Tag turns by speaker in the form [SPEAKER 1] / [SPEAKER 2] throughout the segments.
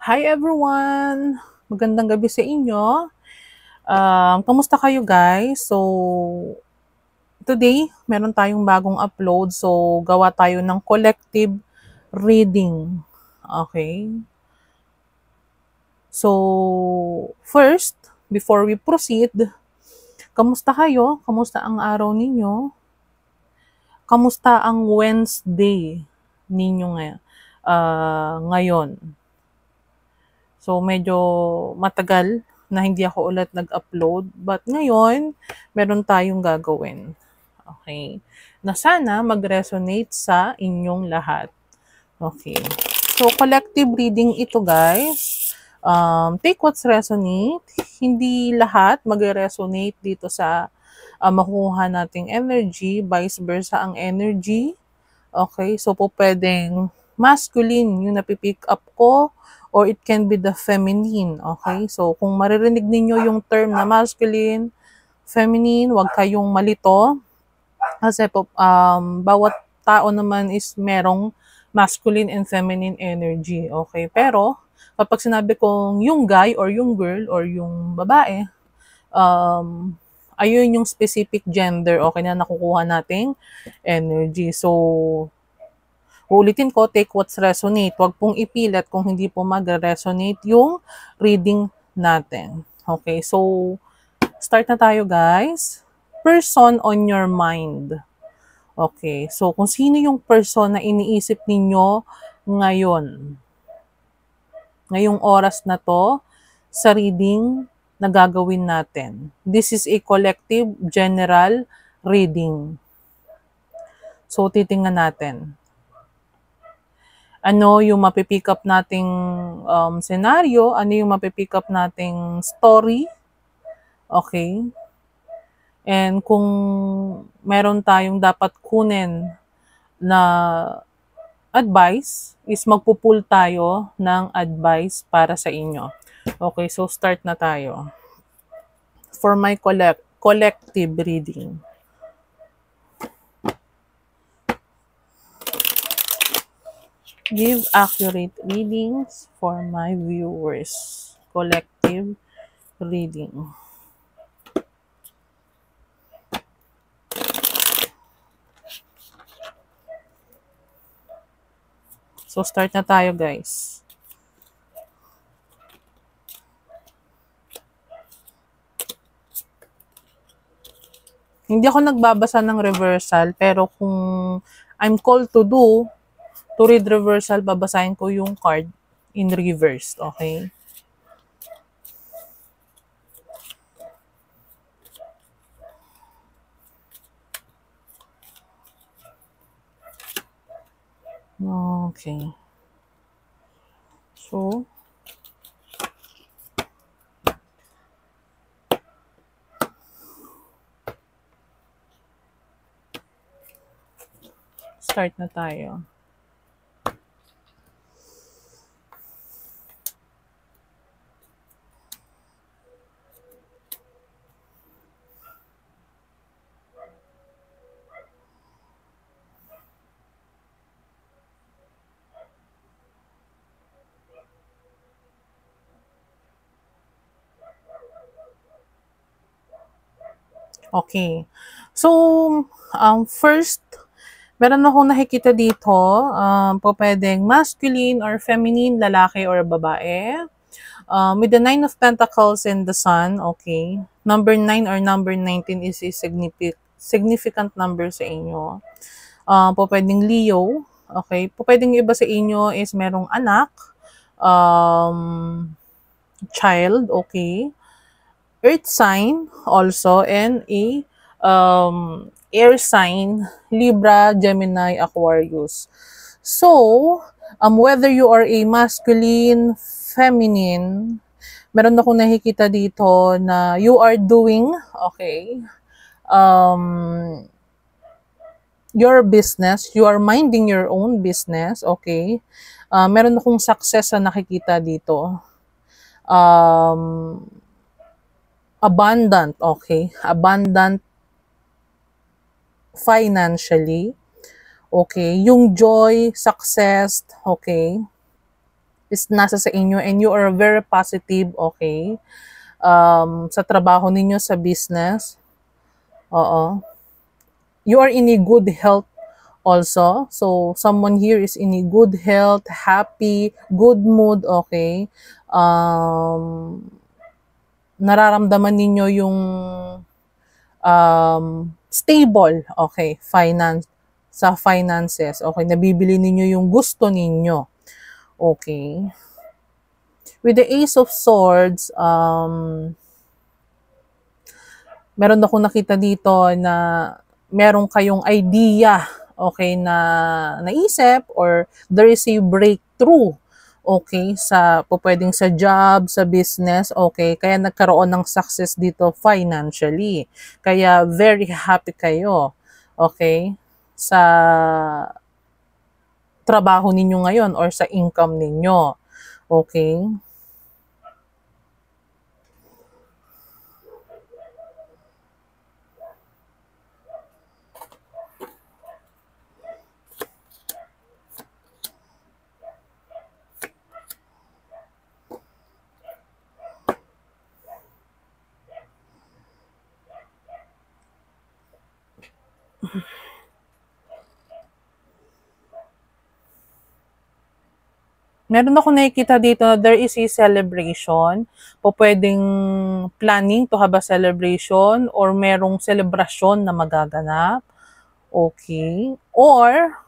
[SPEAKER 1] Hi everyone! Magandang gabi sa inyo. Kamusta kayo guys? So, today, meron tayong bagong upload. So, gawa tayo ng collective reading. Okay? So, first, before we proceed, kamusta kayo? Kamusta ang araw ninyo? Kamusta ang Wednesday ninyo ngayon? So, medyo matagal na hindi ako ulit nag-upload. But ngayon, meron tayong gagawin. Okay? Na sana mag-resonate sa inyong lahat. Okay. So, collective reading ito, guys. Take what's resonate. Hindi lahat mag-resonate dito sa makukuha nating energy. Vice versa ang energy. Okay, so po pwedeng masculine yung napipick up ko or it can be the feminine. Okay, so kung maririnig ninyo yung term na masculine, feminine, wag kayong malito kasi po bawat tao naman is merong masculine and feminine energy. Okay, pero kapag sinabi kong yung guy or yung girl or yung babae, ayun yung specific gender okay na nakukuha nating energy. So, uulitin ko, take what's resonate. Huwag pong ipilit kung hindi po mag-resonate yung reading natin. Okay, so start na tayo guys. Person on your mind. Okay, so kung sino yung person na iniisip ninyo ngayon, ngayong oras na to, sa reading na gagawin natin. This is a collective general reading. So, titingnan natin. Ano yung mapipick up nating scenario, ano yung mapipick up nating story, okay? And kung meron tayong dapat kunin na advice, is magpupul tayo ng advice para sa inyo. Okay, so start na tayo. For my collective reading. Give accurate readings for my viewers. Collective reading. So, start na tayo, guys. Hindi ako nagbabasa ng reversal, pero kung I'm called to read reversal, babasahin ko yung card in reverse, okay? Okay. So, start na tayo. Okay. So, first, meron akong nakikita dito, po pwedeng masculine or feminine, lalaki or babae. With the 9 of Pentacles and the Sun, okay. Number 9 or number 19 is a significant number sa inyo. Po pwedeng Leo, okay. Po pwedeng iba sa inyo is merong anak, child, okay. Earth sign also, and a air sign, Libra, Gemini, Aquarius. So, whether you are a masculine, feminine, meron akong nakikita dito na you are doing, okay, your business, you are minding your own business, okay. Meron akong success na nakikita dito. Abundant, okay. Abundant financially. Okay. Yung joy, success, okay, is nasa sa inyo and you are very positive, okay? Sa trabaho ninyo, sa business. Oo. You are in a good health also. So, someone here is in a good health, happy, good mood, okay? Nararamdaman ninyo yung stable, okay, sa finances, okay, nabibili ninyo yung gusto ninyo, okay. With the Ace of Swords, meron akong nakita dito na meron kayong idea, okay, na naisip or there is a breakthrough, okay, pwedeng sa job, sa business, okay, kaya nagkaroon ng success dito financially. Kaya very happy kayo, okay, sa trabaho ninyo ngayon or sa income ninyo, okay. Meron ako nakikita dito na there is a celebration. Pwedeng planning to have a celebration or merong celebration na magaganap. Okay. Or,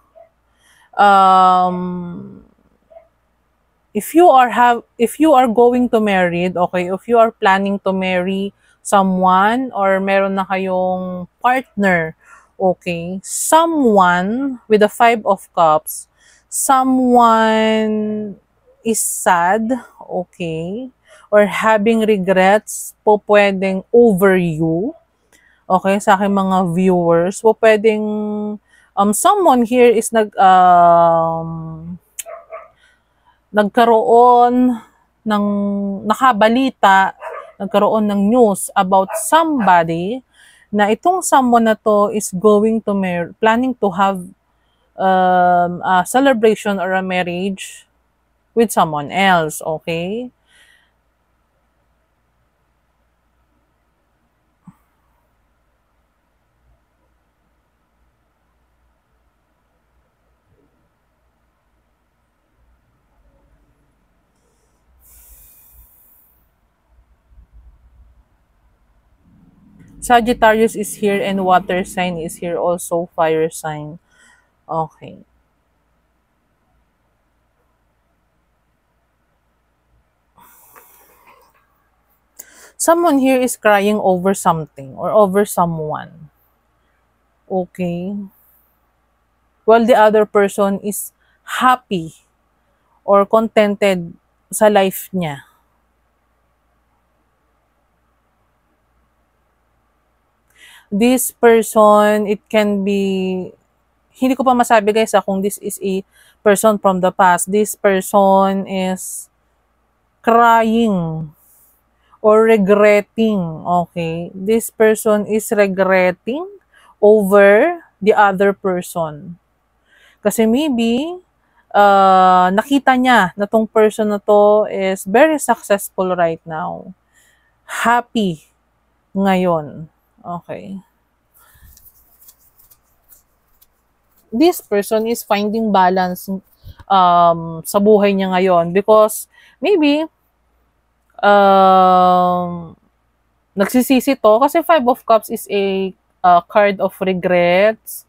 [SPEAKER 1] if you are going to marry, okay, if you are planning to marry someone or meron na kayong partner, okay, someone with the 5 of Cups, someone is sad, okay, or having regrets pwedeng over you, okay, sa aking mga viewers, pwedeng someone here is nagkaroon ng nagkaroon ng news about somebody na itong someone na to is going to planning to have a celebration or a marriage with someone else, okay? Sagittarius is here and water sign is here also, fire sign. Okay. Someone here is crying over something or over someone. Okay. While the other person is happy or contented sa life niya. This person, it can be, hindi ko pa masabi guys kung this is a person from the past. This person is crying or regretting, okay? This person is regretting over the other person. Kasi maybe, nakita niya na tong person na to is very successful right now. Happy ngayon. Okay. This person is finding balance sa buhay niya ngayon because maybe nagsisisi to kasi 5 of Cups is a card of regrets,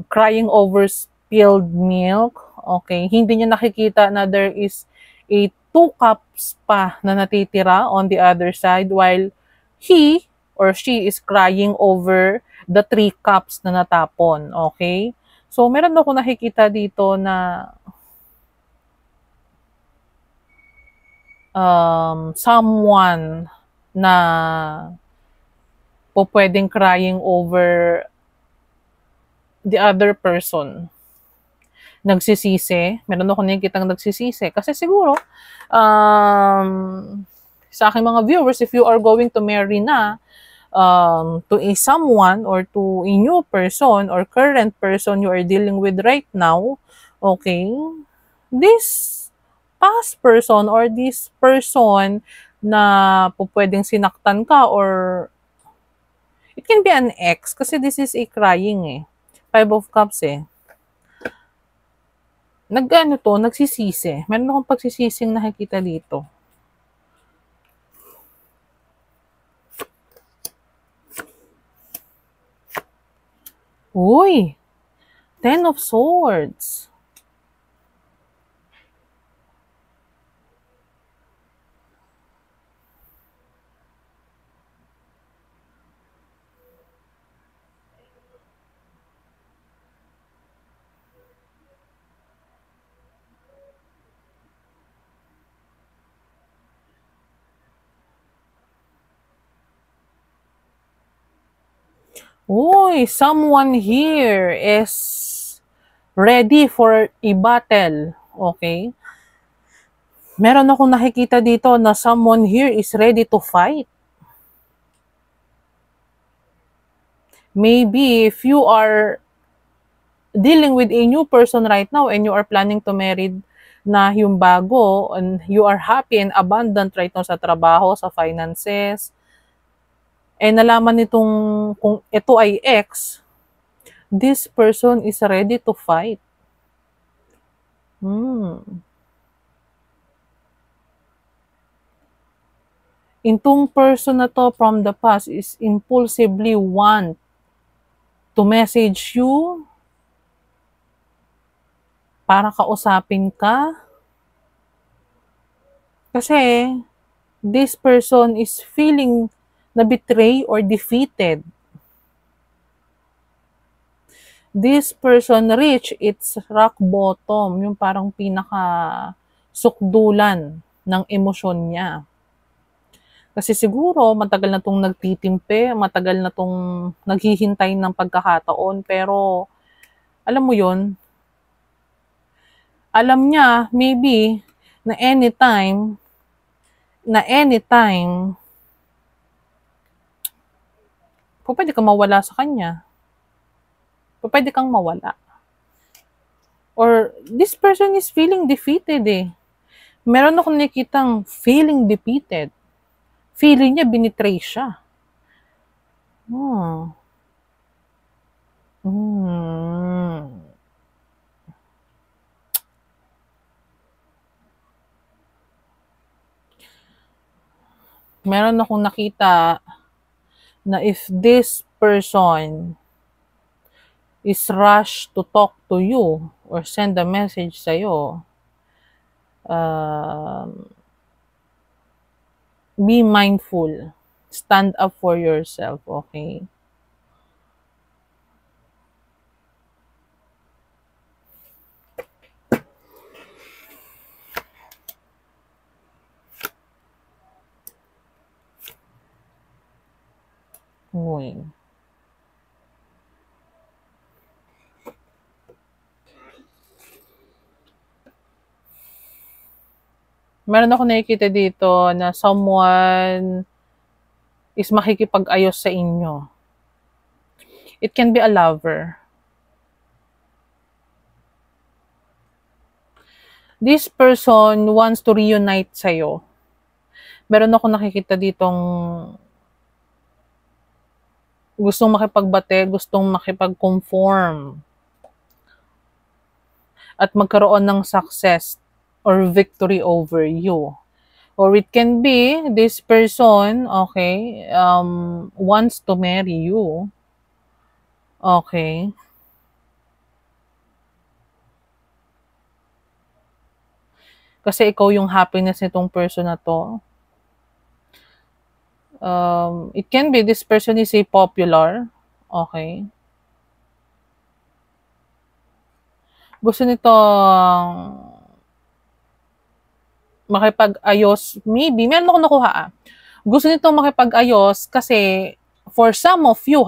[SPEAKER 1] crying over spilled milk. Okay, hindi niya nakikita na there is a 2 cups pa na natitira on the other side while he or she is crying over the 3 cups na natapon. Okay? So, meron ako nakikita dito na someone na pwedeng crying over the other person. Nagsisisi. Meron ako nakikitang nagsisisi. Kasi siguro, sa aking mga viewers, if you are going to marry na to a someone or to a new person or current person you are dealing with right now, okay, this past person or this person na pwedeng sinaktan ka, or it can be an ex kasi this is a crying eh. 5 of Cups eh. Nagsisisi. Meron akong pagsisising nakikita dito. Uy! 10 of Swords. Uy! Someone here is ready for a battle. Okay? Meron akong nakikita dito na someone here is ready to fight. Maybe if you are dealing with a new person right now and you are planning to marry na yung bago, and you are happy and abundant right now sa trabaho, sa finances, eh nalaman nitong kung ito ay ex, this person is ready to fight. Itong person na to from the past is impulsively want to message you para kausapin ka. Kasi this person is feeling na betray or defeated. This person reach its rock bottom, yung parang pinaka sukdulan ng emosyon niya. Kasi siguro matagal na tong nagtitimpe, matagal na tong naghihintay ng pagkakataon, pero alam mo yon, alam niya maybe na anytime pwede kang mawala sa kanya. Pwede kang mawala. Or this person is feeling defeated eh. Meron akong nakikitang feeling defeated. Feeling niya binitray siya. Meron akong nakita na if this person is rushed to talk to you or send a message sa'yo, be mindful. Stand up for yourself, okay? Uy. Meron ako nakikita dito na someone is makikipag-ayos sa inyo. It can be a lover. This person wants to reunite sa'yo. Meron ako nakikita ditong gustong makipagbate, gustong makipag-conform at magkaroon ng success or victory over you. Or it can be this person, okay, wants to marry you. Okay. Kasi ikaw yung happiness nitong person na to. It can be this person is a popular. Okay. Gusto nito makipag-ayos. Maybe, meron ako nakuha. Gusto nito makipag-ayos kasi for some of you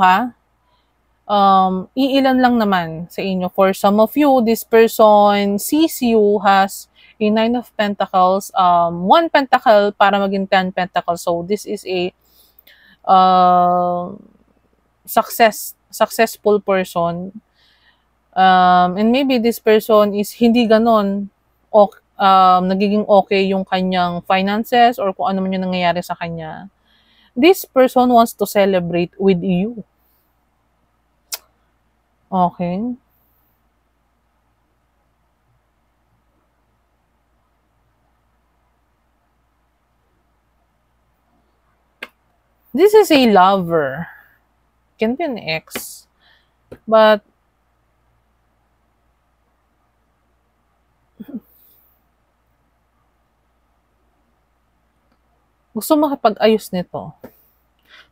[SPEAKER 1] iilan lang naman sa inyo. For some of you, this person sees you has a 9 of Pentacles, 1 pentacle para maging 10 pentacles. So this is a successful person. And maybe this person is hindi ganon nagiging okay yung kanyang finances or kung ano man yung nangyayari sa kanya, this person wants to celebrate with you. Okay? This is a lover. Can be an ex. But, gusto makipag-ayos nito.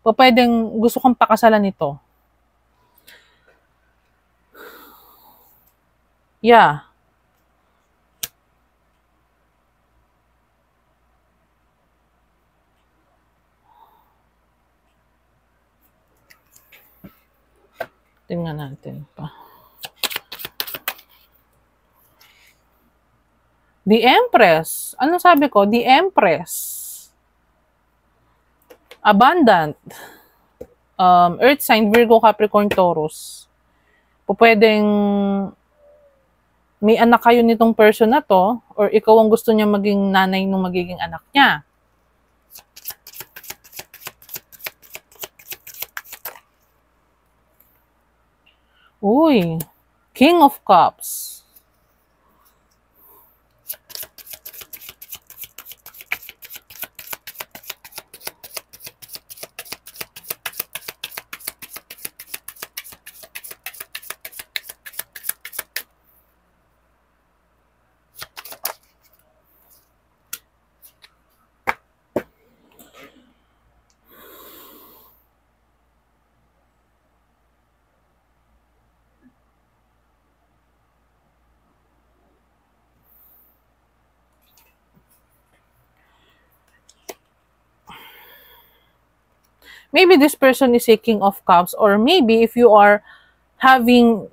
[SPEAKER 1] O pwedeng gusto kang pakasalan nito. Yeah. Tingnan natin pa. The Empress. Ano sabi ko? The Empress. Abundant. Earth sign, Virgo, Capricorn, Taurus. Pwedeng may anak kayo nitong person na to or ikaw ang gusto niya maging nanay ng magiging anak niya. Uy, King of Cups. Maybe this person is a King of Cups or maybe if you are having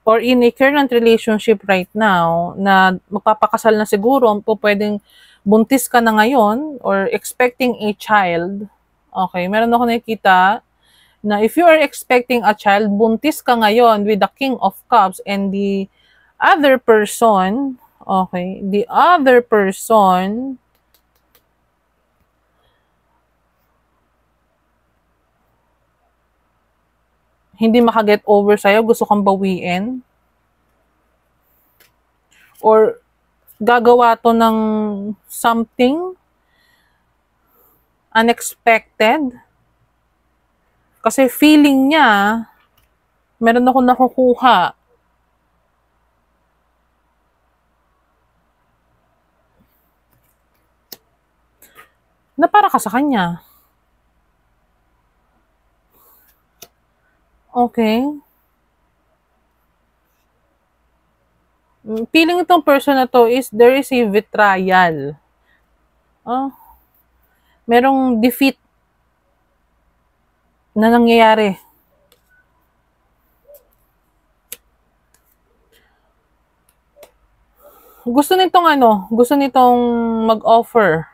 [SPEAKER 1] or in a current relationship right now na magpapakasal na siguro, pwedeng buntis ka na ngayon or expecting a child. Okay, meron ako nakikita na if you are expecting a child, buntis ka ngayon with the King of Cups and the other person, okay, the other person hindi makaget over sa'yo, gusto kang bawiin. Or gagawa to ng something unexpected. Kasi feeling niya, meron ako nakukuha. Na para ka sa kanya. Okay. Feeling itong person na to is there is a betrayal. Merong defeat na nangyayari. Gusto nitong mag-offer.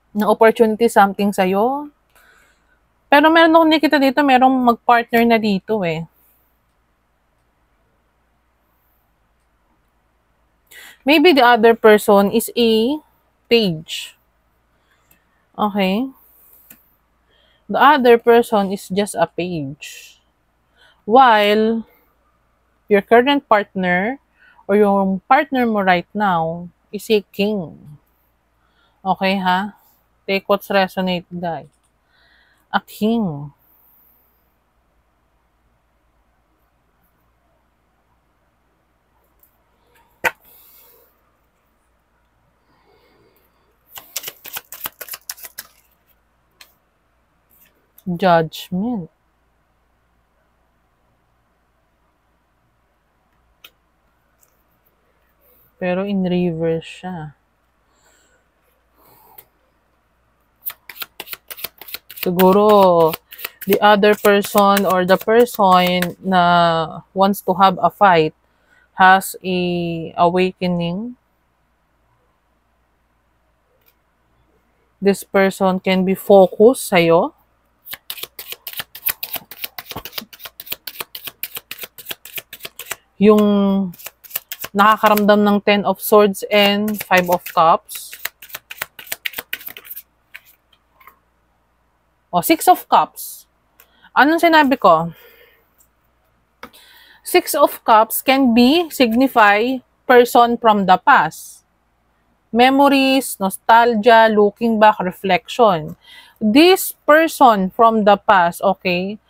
[SPEAKER 1] Na opportunity something sa'yo. Pero meron akong nakita dito, merong mag-partner na dito eh. Maybe the other person is a page. Okay? The other person is just a page. While your current partner or yung partner mo right now is a king. Okay ha? Take what's resonate, guys. A king. Judgment. Pero in reverse siya. Siguro, the other person or the person na wants to have a fight has a awakening This person can be focused sa'yo. Yung nakakaramdam ng 10 of Swords and 5 of Cups. O, 6 of Cups. Anong sinabi ko? 6 of Cups can be signify person from the past. Memories, nostalgia, looking back, reflection. This person from the past, okay,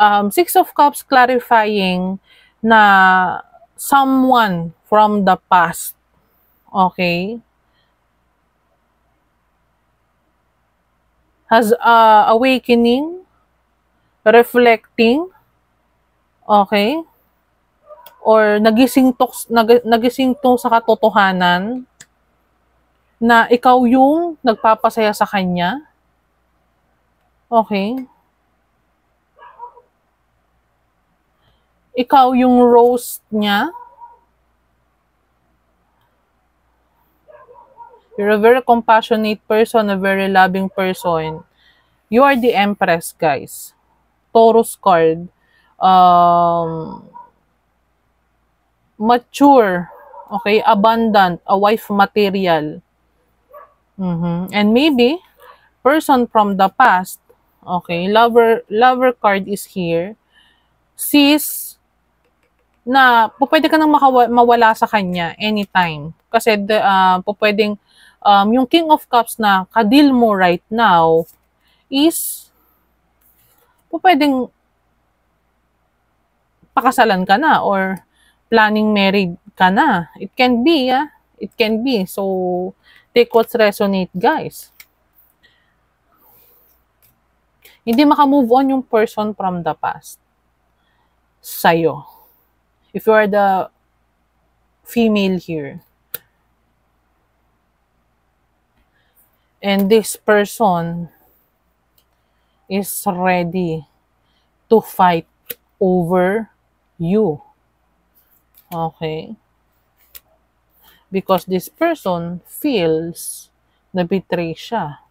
[SPEAKER 1] 6 of Cups clarifying na someone from the past, okay, has awakening, reflecting, okay, or nagising to sa katotohanan na ikaw yung nagpapasaya sa kanya. Okay? Ikaw yung rose niya. You're a very compassionate person, a very loving person. You are the Empress, guys. Taurus card. Mature. Okay? Abundant. A wife material. And maybe, person from the past, okay, lover card is here, sees na pwede ka nang mawala sa kanya anytime. Kasi pwedeng yung King of Cups na kadil mo right now is pwedeng pakasalan ka na or planning married ka na. It can be, it can be. So, take what's resonate, guys. Hindi makamove on yung person from the past sa'yo. If you are the female here. And this person is ready to fight over you. Okay? Because this person feels na betray siya.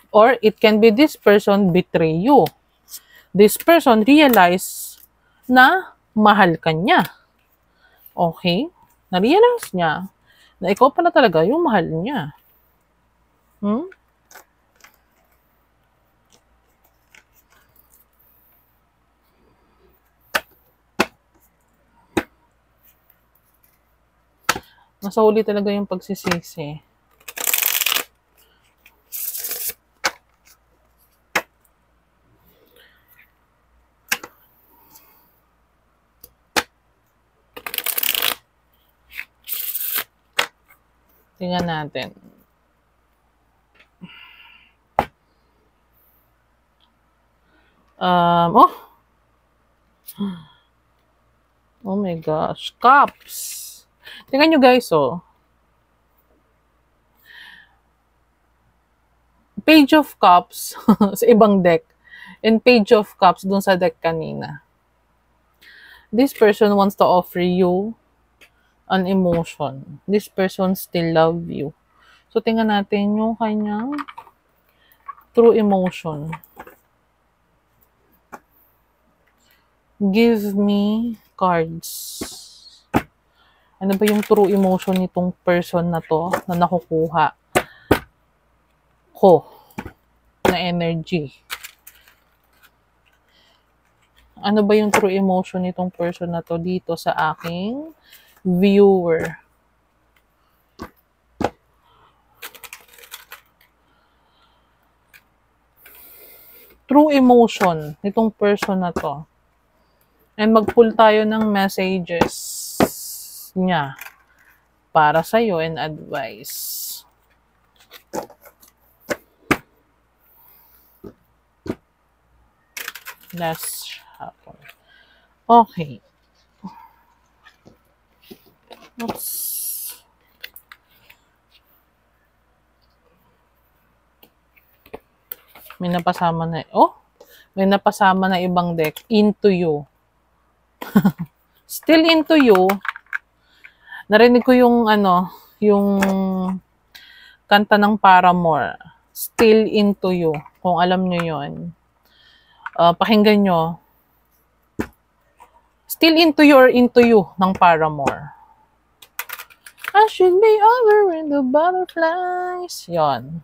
[SPEAKER 1] Or it can be this person betray you. This person realize na mahal ka niya. Okay? Na-realize niya na ikaw pala talaga yung mahal niya. Nasa huli talaga yung pagsisisi. Tingnan natin. Oh my gosh. Cups. Tingnan nyo guys, oh. Page of Cups sa ibang deck and Page of Cups dun sa deck kanina. This person wants to offer you an emotion. This person still love you. So, tingnan natin yung kanyang true emotion. Give me cards. Ano ba yung true emotion nitong person na to na nakukuha ko na energy? Ano ba yung true emotion nitong person na to dito sa aking viewer? True emotion nitong person na to. And mag-pull tayo ng messages niya para sa'yo and advice. Last shuffle. Okay. Oops. May napasama na, may napasama na ibang deck. Into you. Still into you. Narinig ko yung yung kanta ng Paramore. Still into you. Kung alam nyo yun. Pakinggan nyo. Still into you or into you ng Paramore. I should be over with the butterflies. Yon.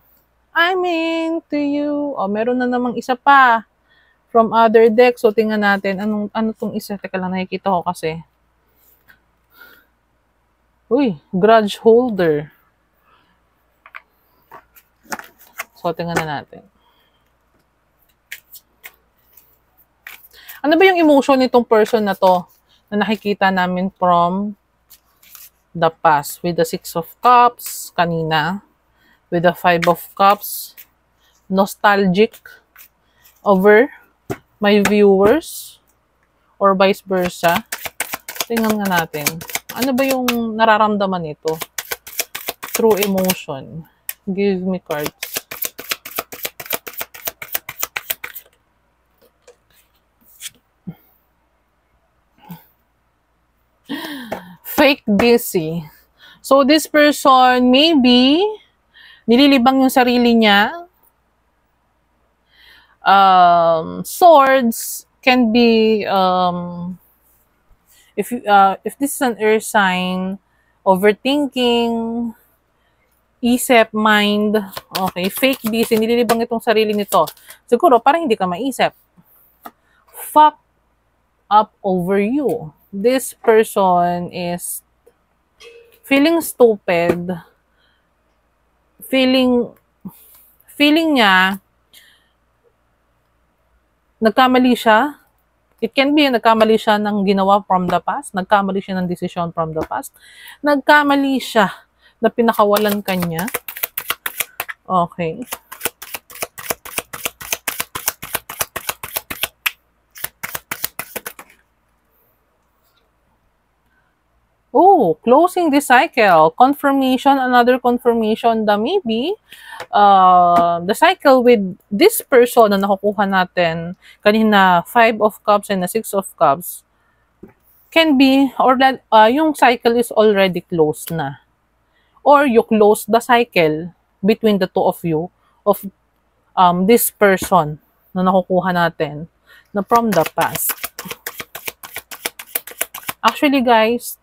[SPEAKER 1] I'm into you. Meron na namang isa pa from other deck. So, tingnan natin. Ano tong isa? Teka lang, nakikita ko kasi. Uy, grudge holder. So, tingnan na natin. Ano ba yung emotion nitong person na to na nakikita namin from the past? With the 6 of Cups kanina. With the 5 of Cups. Nostalgic over my viewers. Or vice versa. Tingnan nga natin. Ano ba yung nararamdaman nito? True emotion. Give me cards. Fake busy. So, this person, maybe, nililibang yung sarili niya. Swords can be, if this is an earth sign, overthinking, isip, mind, okay, fake busy, nililibang itong sarili nito. Siguro, parang hindi ka maisip. Fuck up over you. This person is feeling stupid, feeling niya, nagkamali siya. It can be nagkamali siya ng ginawa from the past, nagkamali siya ng decision from the past, nagkamali siya na pinakawalan kanya. Okay. Oh, closing the cycle. Confirmation, another confirmation na maybe the cycle with this person na nakukuha natin kanina, 5 of Cups and the 6 of Cups, can be, or yung cycle is already closed na. Or you close the cycle between the two of you, of this person na nakukuha natin na from the past. Actually, guys,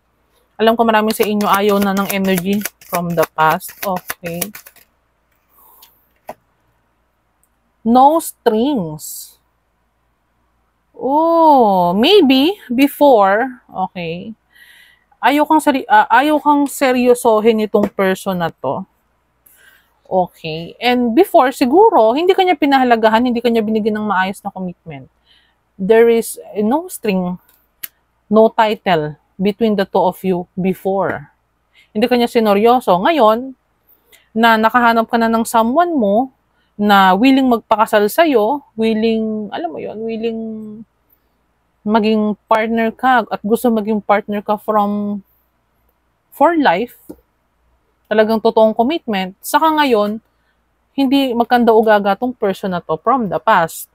[SPEAKER 1] alam ko marami sa inyo ayaw na ng energy from the past. Okay. No strings. Oh, maybe before, okay, ayaw kang seryosohin itong person na to. Okay. And before, siguro, hindi kanya pinahalagahan, hindi kanya binigyan ng maayos na commitment. There is no string, no title between the two of you before. Hindi kanya sinoryoso. Ngayon, na nakahanap ka na ng someone mo na willing magpakasal sa'yo, willing, alam mo yon, willing maging partner ka at gusto maging partner ka for life, talagang totoong commitment, saka ngayon, hindi magkanda-ugaga tong person na to from the past.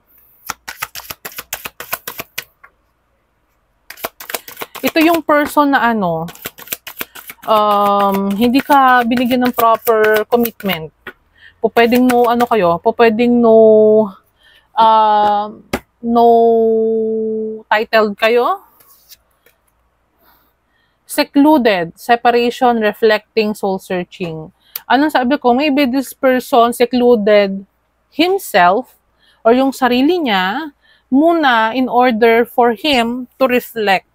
[SPEAKER 1] Ito yung person na hindi ka binigyan ng proper commitment. Pwedeng no titled kayo. Secluded, separation, reflecting, soul searching. Anong sabi ko? Maybe this person secluded himself or yung sarili niya muna in order for him to reflect.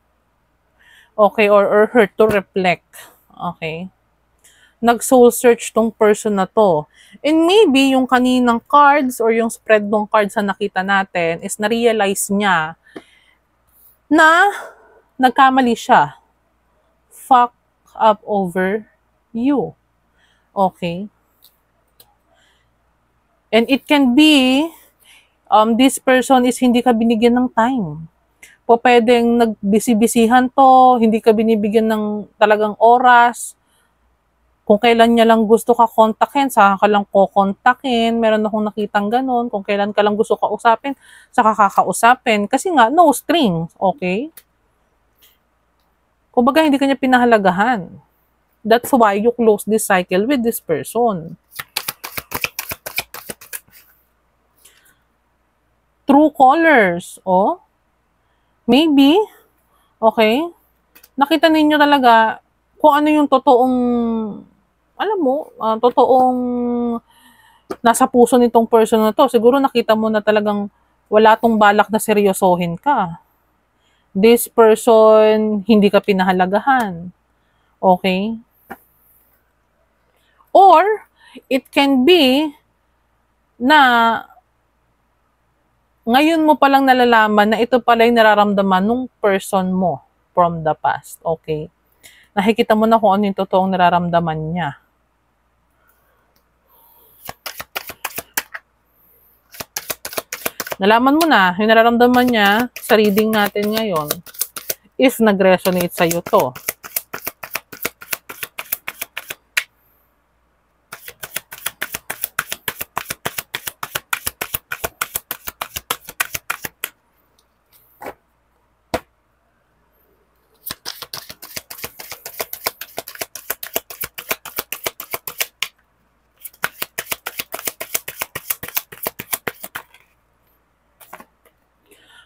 [SPEAKER 1] Okay, or her to reflect. Okay. Nag-soul search tong person na to. And maybe yung kaninang cards or yung spread ng cards na nakita natin is na-realize niya na nagkamali siya. Fuck up over you. Okay. And it can be this person is hindi ka binigyan ng time. Pwedeng nagbisi-bisihan to, hindi ka binibigyan ng talagang oras. Kung kailan niya lang gusto ka kontakin, saka ka lang kukontakin. Meron akong nakitang ganun. Kung kailan ka lang gusto kausapin, saka kakausapin. Kasi nga, no strings, okay? Kumbaga, hindi ka niya pinahalagahan. That's why you close this cycle with this person. true colors. Oh, maybe, okay, nakita ninyo talaga kung ano yung totoong, alam mo, totoong nasa puso nitong person na to. Siguro nakita mo na talagang wala tong balak na seryosohin ka. This person, hindi ka pinahalagahan. Okay? Or, it can be na ngayon mo palang nalalaman na ito pala yung nararamdaman ng person mo from the past. Okay? Nakikita mo na kung ano yung totoong nararamdaman niya. Nalaman mo na yung nararamdaman niya sa reading natin ngayon if nag-resonate sa'yo to.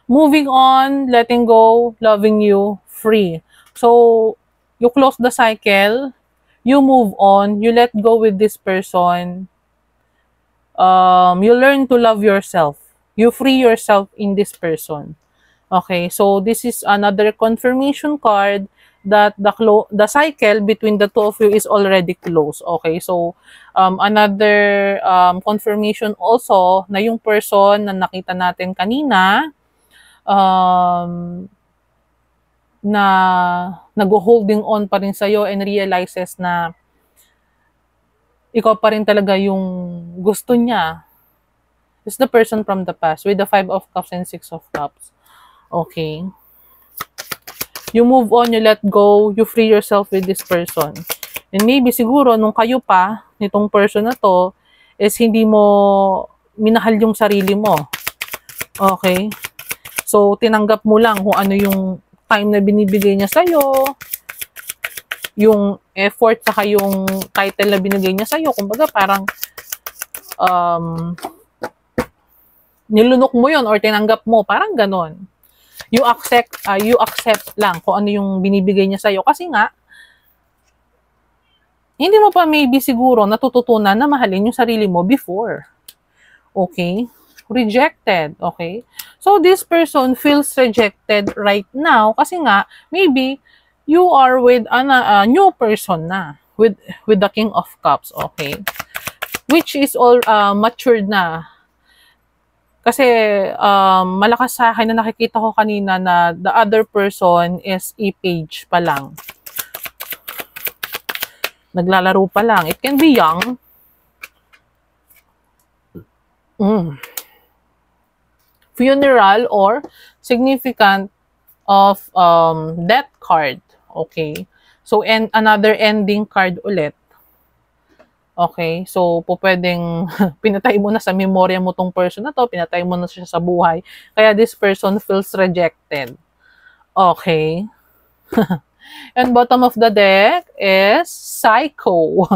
[SPEAKER 1] Moving on, letting go, loving you, free. So, you close the cycle, you move on, you let go with this person, you learn to love yourself. You free yourself in this person. Okay, so this is another confirmation card that the cycle between the two of you is already closed. Okay, so another confirmation also na yung person na nakita natin kanina, na nag-holding on pa rin sa'yo and realizes na ikaw pa rin talaga yung gusto niya. It's the person from the past with the 5 of Cups and 6 of Cups. Okay. You move on, you let go, you free yourself with this person. And maybe siguro nung kayo pa, nitong person na to, is hindi mo minahal yung sarili mo. Okay. So, tinanggap mo lang kung ano yung time na binibigay niya sa'yo, yung effort, saka yung title na binigay niya sa'yo. Kumbaga, parang nilunok mo yon or tinanggap mo. Parang ganon. You accept lang kung ano yung binibigay niya sa'yo. Kasi nga, hindi mo pa maybe siguro natututunan na mahalin yung sarili mo before. Okay? Rejected, okay? So, this person feels rejected right now kasi nga, maybe, you are with a new person na, with the King of Cups, okay? Which is all matured na. Kasi, malakas sa akin na nakikita ko kanina na the other person is a page pa lang. Naglalaro pa lang. It can be young. Funeral or significant of death card. Okay. So, and another ending card ulit. Okay. So, po pwedeng pinatay mo na sa memorya mo tong person na to, pinatay mo na siya sa buhay. Kaya this person feels rejected. Okay. And bottom of the deck is Psycho.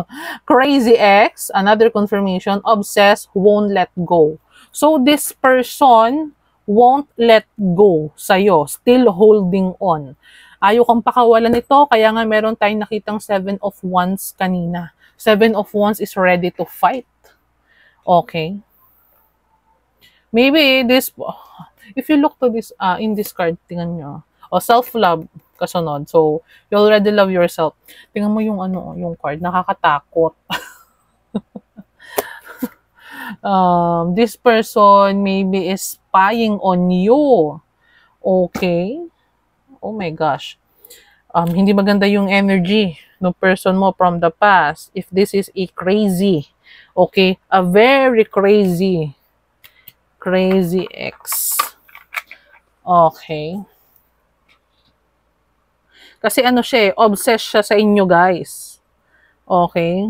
[SPEAKER 1] Crazy Ex, another confirmation, obsessed, won't let go. So, this person won't let go sa'yo, still holding on. Ayaw kang pakawalan nito, kaya nga meron tayong nakitang 7 of Wands kanina. 7 of Wands is ready to fight. Okay. Maybe this, if you look to this, in this card, tingnan nyo. O, self-love, kasunod. So, you already love yourself. Tingnan mo yung ano, yung card, nakakatakot. This person maybe is spying on you. Okay? Oh my gosh. Hindi maganda yung energy ng person mo from the past. If this is a crazy, okay? A very crazy ex. Okay. Kasi ano siya, obsessed siya sa inyo, guys. Okay?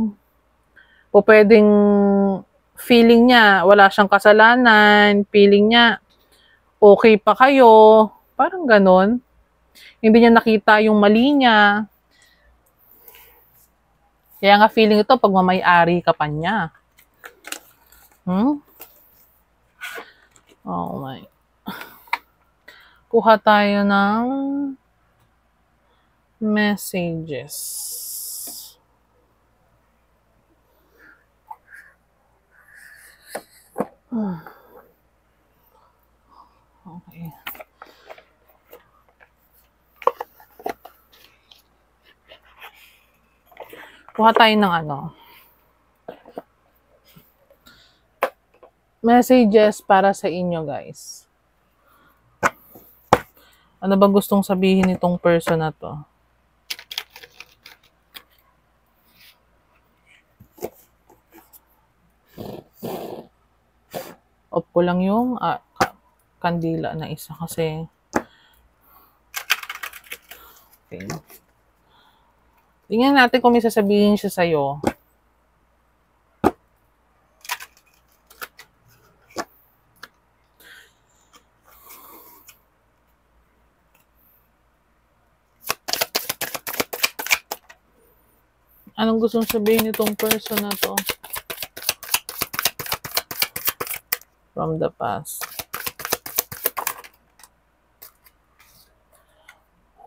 [SPEAKER 1] Po pwedeng feeling niya, wala siyang kasalanan, feeling niya, okay pa kayo, parang ganon. Hindi niya nakita yung mali niya. Kaya nga feeling ito, pag mamay-ari ka pa niya. Oh my. Kuha tayo ng messages. Okay. Kuha tayo ng messages para sa inyo, guys. Ano ba gustong sabihin nitong person na to? Off ko lang yung kandila na isa kasi. Okay. Tingnan natin kung may sasabihin siya sa'yo. Anong gustong sabihin nitong person na to? From the past.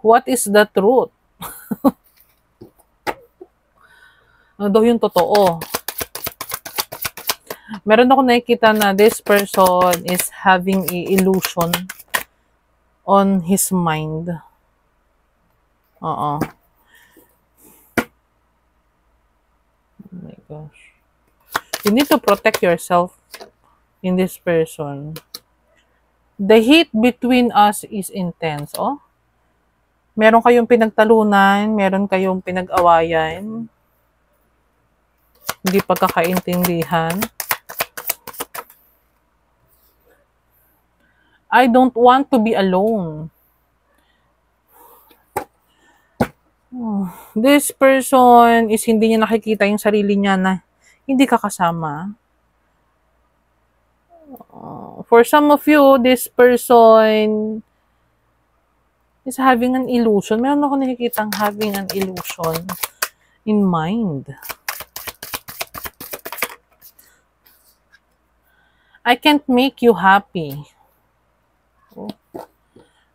[SPEAKER 1] What is the truth? Ano daw yung totoo? Meron ako nakikita na this person is having a illusion on his mind. Oo. Oh my gosh. You need to protect yourself in this person. The heat between us is intense. Oh. Meron kayong pinagtalunan, meron kayong pinag-awayan. Hindi pagkakaintindihan. I don't want to be alone. This person is hindi niya nakikita yung sarili niya na hindi ka kasama. For some of you, this person is having an illusion. Meron ako nakikitang having an illusion in mind. I can't make you happy.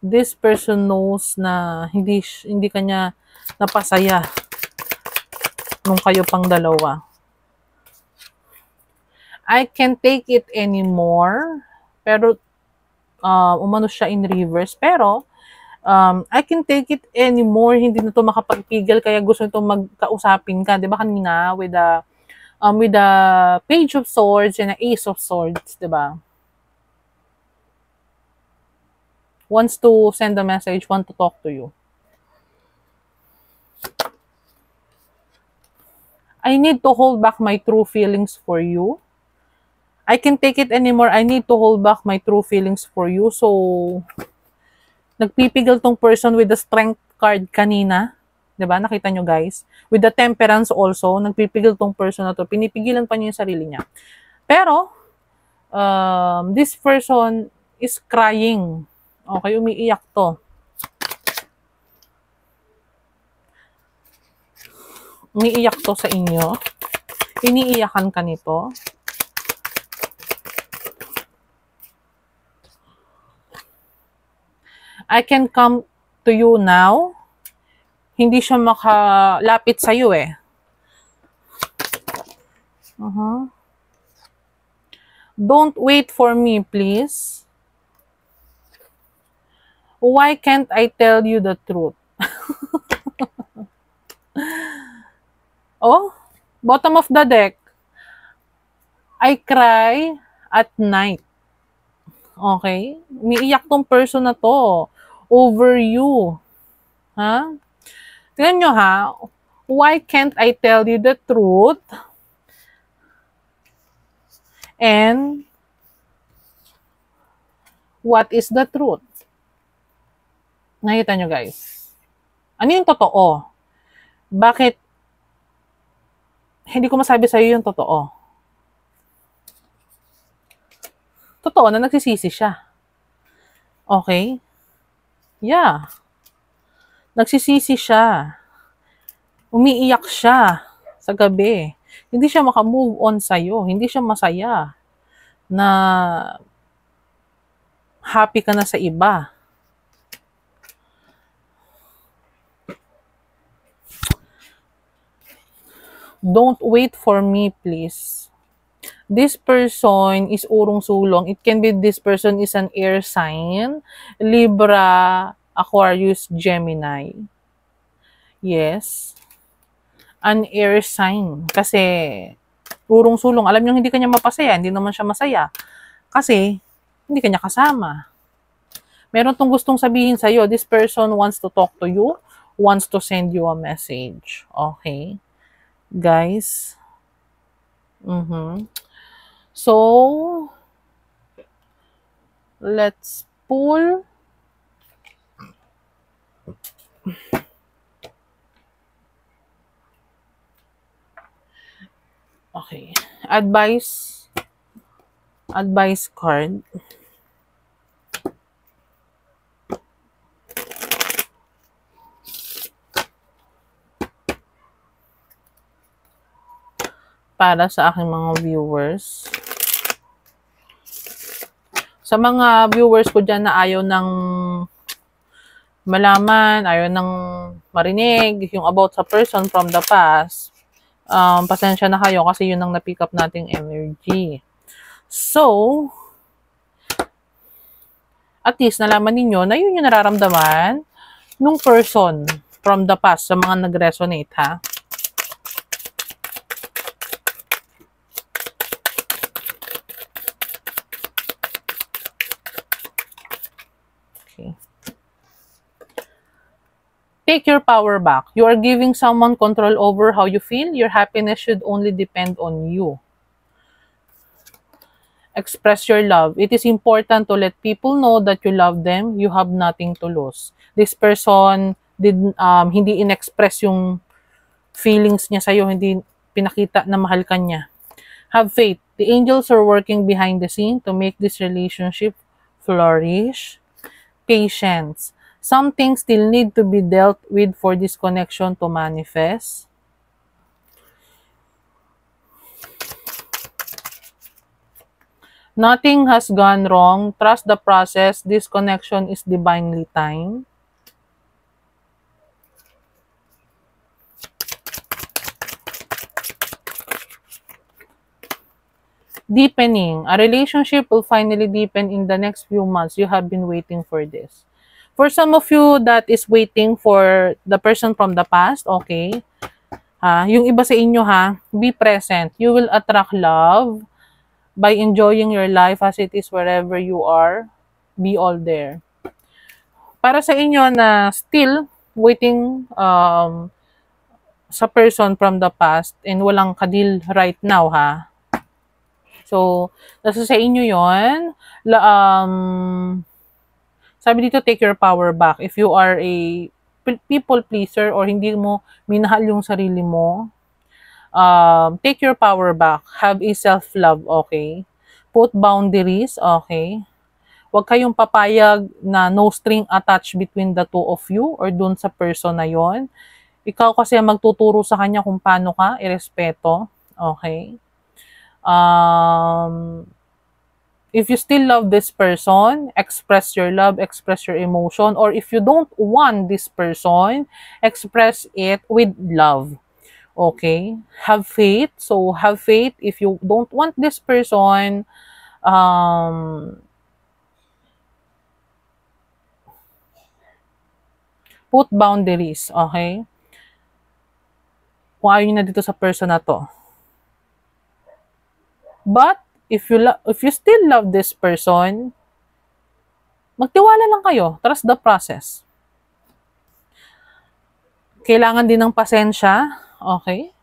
[SPEAKER 1] This person knows na hindi kanya napasaya nung kayo pang dalawa. I can't take it anymore. Pero, umano siya in reverse. Pero, I can take it anymore. Hindi na to makapagpigil. Kaya gusto nito magkausapin ka. Diba kanina with the Page of Swords and the Ace of Swords. Diba? Wants to send a message, want to talk to you. I need to hold back my true feelings for you. I can't take it anymore. I need to hold back my true feelings for you. So, nagpipigil tong person with the Strength card kanina. Diba? Nakita nyo guys? With the Temperance also, nagpipigil tong person na to. Pinipigilan pa niya yung sarili niya. Pero, this person is crying. Okay, umiiyak to. Umiiyak to sa inyo. Iniiyakan ka nito. I can come to you now. Hindi siya makalapit sa iyo eh. Don't wait for me, please. Why can't I tell you the truth? Oh, bottom of the deck. I cry at night. Okay? Umiiyak tong person na to over you. Ha? Tingnan nyo ha. Why can't I tell you the truth? And what is the truth? Nakita nyo guys. Ano yung totoo? Bakit hindi ko masabi sa iyo yung totoo? Totoo na nagsisisi siya. Okay? Yeah. Nagsisisi siya. Umiiyak siya sa gabi. Hindi siya makamove on sa'yo. Hindi siya masaya na happy ka na sa iba. Don't wait for me, please. This person is urong sulong. It can be this person is an air sign, Libra, Aquarius, Gemini. Yes. An air sign. Kasi, urong sulong. Alam niyo, hindi kanya mapasaya. Hindi naman siya masaya. Kasi, hindi kanya kasama. Meron tong gustong sabihin sa'yo. This person wants to talk to you, wants to send you a message. Okay? Guys. So, let's pull. Okay. Advice card. Para sa aking mga viewers. Sa mga viewers ko dyan na ayaw ng malaman, ayaw ng marinig, yung about sa person from the past, pasensya na kayo kasi yun ang na-pick up nating energy. So, at least nalaman ninyo na yun yung nararamdaman nung person from the past sa mga nag-resonate, ha? Okay. Take your power back. You are giving someone control over how you feel. Your happiness should only depend on you. Express your love. It is important to let people know that you love them. You have nothing to lose. This person hindi inexpress yung feelings niya sa'yo. Hindi pinakita na mahal ka niya. Have faith. The angels are working behind the scene to make this relationship flourish. Patience. Some things still need to be dealt with for this connection to manifest. Nothing has gone wrong. Trust the process. This connection is divinely timed. Deepening. A relationship will finally deepen in the next few months. You have been waiting for this. For some of you that is waiting for the person from the past, okay, yung iba sa inyo, be present. You will attract love by enjoying your life as it is wherever you are. Be all there. Para sa inyo na still waiting sa person from the past and walang kadil right now, So, nasa sa inyo yon. Sabi dito, take your power back. If you are a people pleaser or hindi mo minahal yung sarili mo, take your power back. Have a self-love, okay? Put boundaries, okay? Huwag kayong papayag na no string attached between the two of you or dun sa person na yon. Ikaw kasi magtuturo sa kanya kung paano ka irespeto, okay? If you still love this person, express your love, express your emotion, or if you don't want this person, express it with love. Okay? Have faith. So, have faith. If you don't want this person, put boundaries. Okay? Kung ayaw nyo na dito sa person na to. But, if you still love this person, magtiwala lang kayo. Trust the process. Kailangan din ng pasensya. Okay?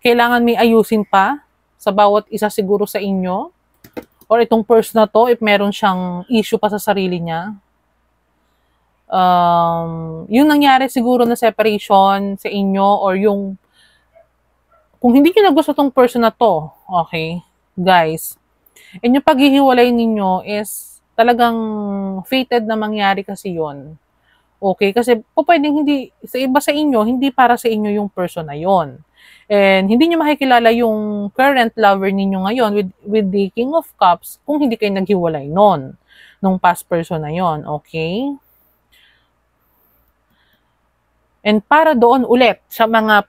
[SPEAKER 1] Kailangan may ayusin pa sa bawat isa siguro sa inyo. Or itong person na to, if meron siyang issue pa sa sarili niya. Yung nangyari siguro na separation sa inyo or yung kung hindi nyo na gusto tong person na to, okay, guys, and yung paghihiwalay ninyo is talagang fated na mangyari kasi yon. Okay, kasi pwedeng hindi, sa iba sa inyo, hindi para sa inyo yung person na yon. And hindi nyo makikilala yung current lover ninyo ngayon with the King of Cups kung hindi kayo naghiwalay nung past person na yon, okay? And para doon ulit sa mga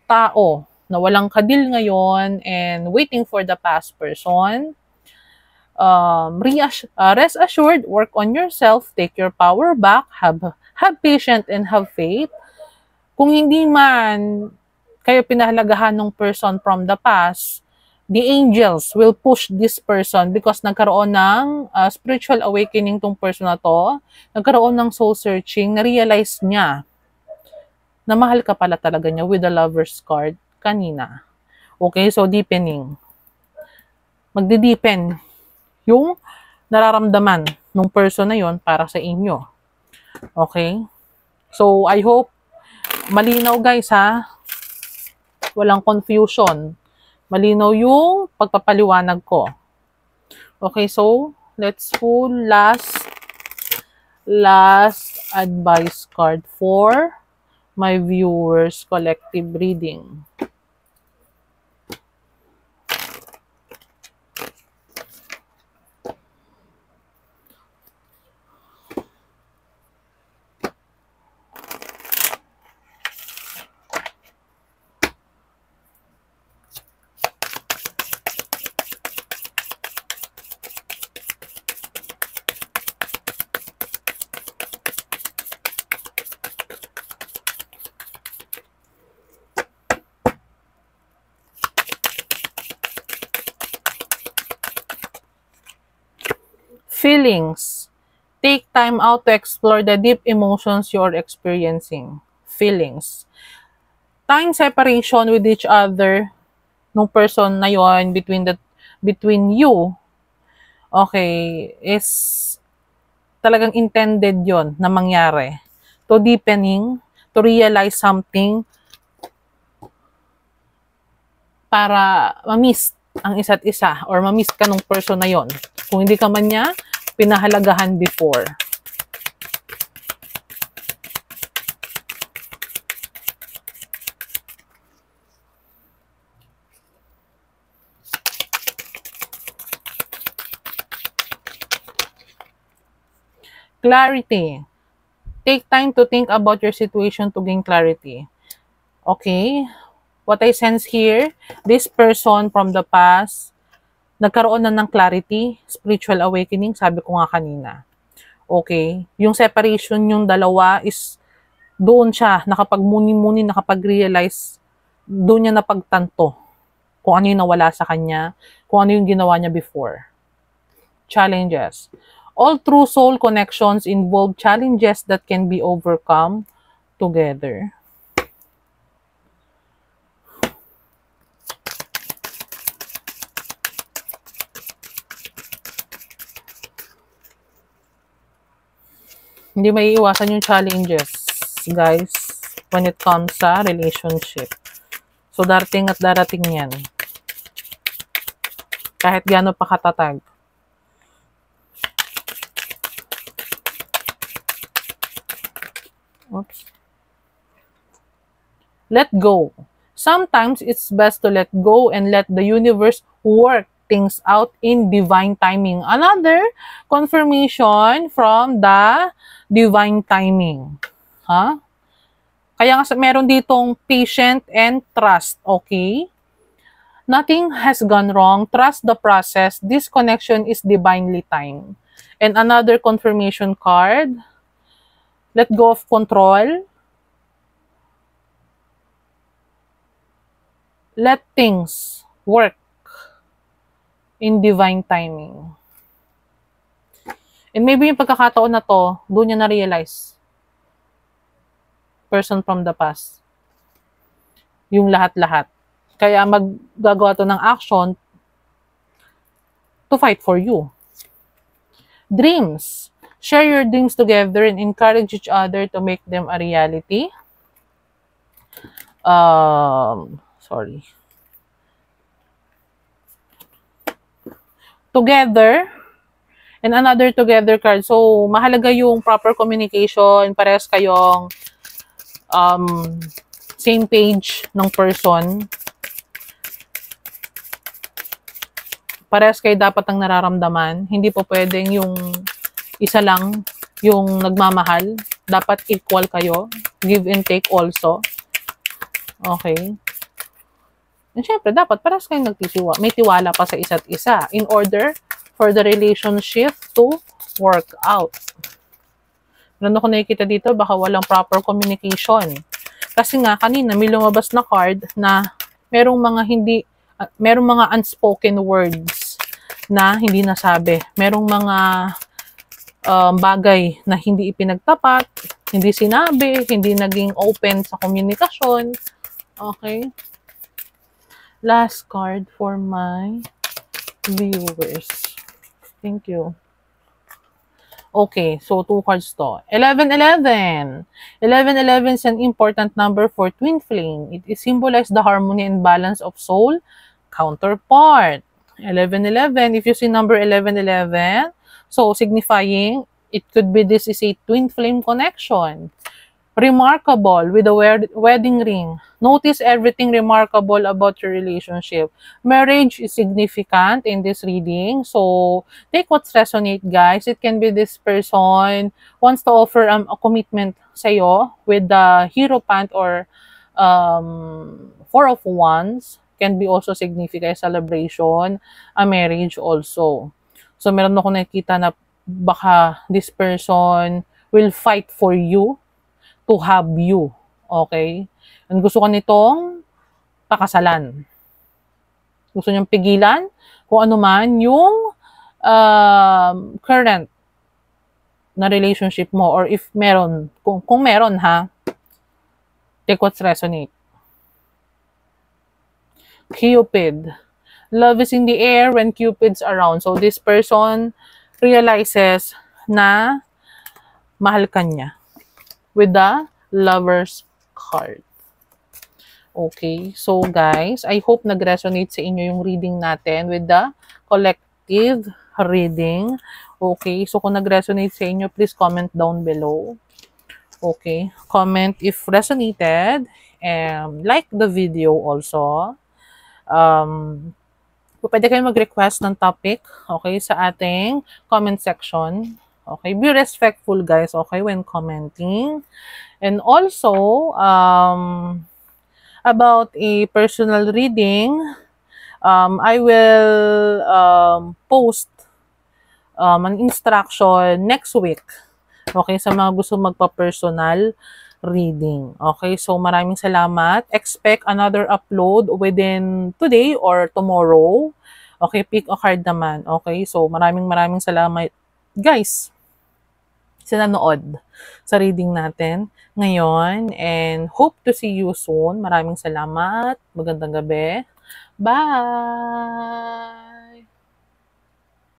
[SPEAKER 1] tao na walang kadil ngayon and waiting for the past person. Rest assured, work on yourself, take your power back, have patience and have faith. Kung hindi man kayo pinahalagahan ng person from the past, the angels will push this person because nagkaroon ng spiritual awakening tong person na to, nagkaroon ng soul searching, na-realize niya na mahal ka pala talaga niya with the lover's card kanina. Okay, so deepening. Magdi-deepen yung nararamdaman ng person na yon para sa inyo. Okay? So, I hope malinaw guys ha. Walang confusion. Malinaw yung pagpapaliwanag ko. Okay, so let's pull last advice card for my viewers collective reading. Feelings. Take time out to explore the deep emotions you're experiencing. Feelings. Time separation with each other nung person na yon between you, okay, is talagang intended yon na mangyari. To deepening, to realize something para ma-miss ang isa't isa or ma-miss ka nung person na yon. Kung hindi ka man niya pinahalagahan before. Clarity. Take time to think about your situation to gain clarity. Okay? What I sense here, this person from the past, nagkaroon na ng clarity, spiritual awakening, sabi ko nga kanina. Okay? Yung separation yung dalawa is doon siya, nakapagmuni-muni, nakapag-realize, doon niya napagtanto kung ano yung nawala sa kanya, kung ano yung ginawa niya before. Challenges. All true soul connections involve challenges that can be overcome together. Hindi may iwasan yung challenges, guys, when it comes sa relationship. So, darating at darating yan. Kahit gaano pa katatag. Oops. Let go. Sometimes it's best to let go and let the universe work things out in divine timing. Another confirmation from the divine timing. Ha? Kaya nga meron ditong patient and trust, okay? Nothing has gone wrong. Trust the process. This connection is divinely timed. And another confirmation card. Let go of control. Let things work in divine timing. And maybe yung pagkakataon na to, doon niya na-realize. Person from the past. Yung lahat-lahat. Kaya maggagawa to ng action to fight for you. Dreams. Share your dreams together and encourage each other to make them a reality. Sorry. Together, and another together card. So, mahalaga yung proper communication, parehas kayong same page ng person. Parehas kayo dapat ang nararamdaman. Hindi po pwedeng yung isa lang yung nagmamahal. Dapat equal kayo. Give and take also. Okay. And syempre, dapat parehas kayong may tiwala pa sa isa't isa in order for the relationship to work out. Meron ako nakikita dito, baka walang proper communication. Kasi nga, kanina may lumabas na card na merong mga unspoken words na hindi nasabi. Merong mga bagay na hindi ipinagtapat, hindi sinabi, hindi naging open sa komunikasyon. Okay? Last card for my viewers. Thank you. Okay, so 2 cards to. 1111. 1111 is an important number for twin flame. It symbolizes the harmony and balance of soul counterpart. 1111, if you see number 1111, so signifying it could be this is a twin flame connection. Remarkable with a wedding ring. Notice everything remarkable about your relationship. Marriage is significant in this reading. So, take what's resonate, guys. It can be this person wants to offer a commitment sa'yo with the Hierophant or Four of Wands. Can be also significant celebration, a marriage also. So, meron ako nakikita na baka this person will fight for you to have you. Okay? And gusto ka nitong pakasalan. Gusto niyang pigilan kung ano man yung current na relationship mo or if meron, kung meron ha, take what's resonate. Cupid. Love is in the air when Cupid's around. So this person realizes na mahal ka niya with the Lover's card. Okay, so guys, I hope nag-resonate sa inyo yung reading natin with the collective reading. Okay, so kung nag-resonate sa inyo, please comment down below. Okay, comment if resonated, and like the video also. Pwede kayo mag-request ng topic, okay, sa ating comment section. Okay, be respectful guys, okay, when commenting. And also, about a personal reading, I will post an instruction next week. Okay, sa mga gusto magpa-personal reading. Okay, so maraming salamat. Expect another upload within today or tomorrow. Okay, pick a card naman. Okay, so maraming salamat guys sa nanood sa reading natin ngayon, and hope to see you soon. Maraming salamat. Magandang gabi. Bye!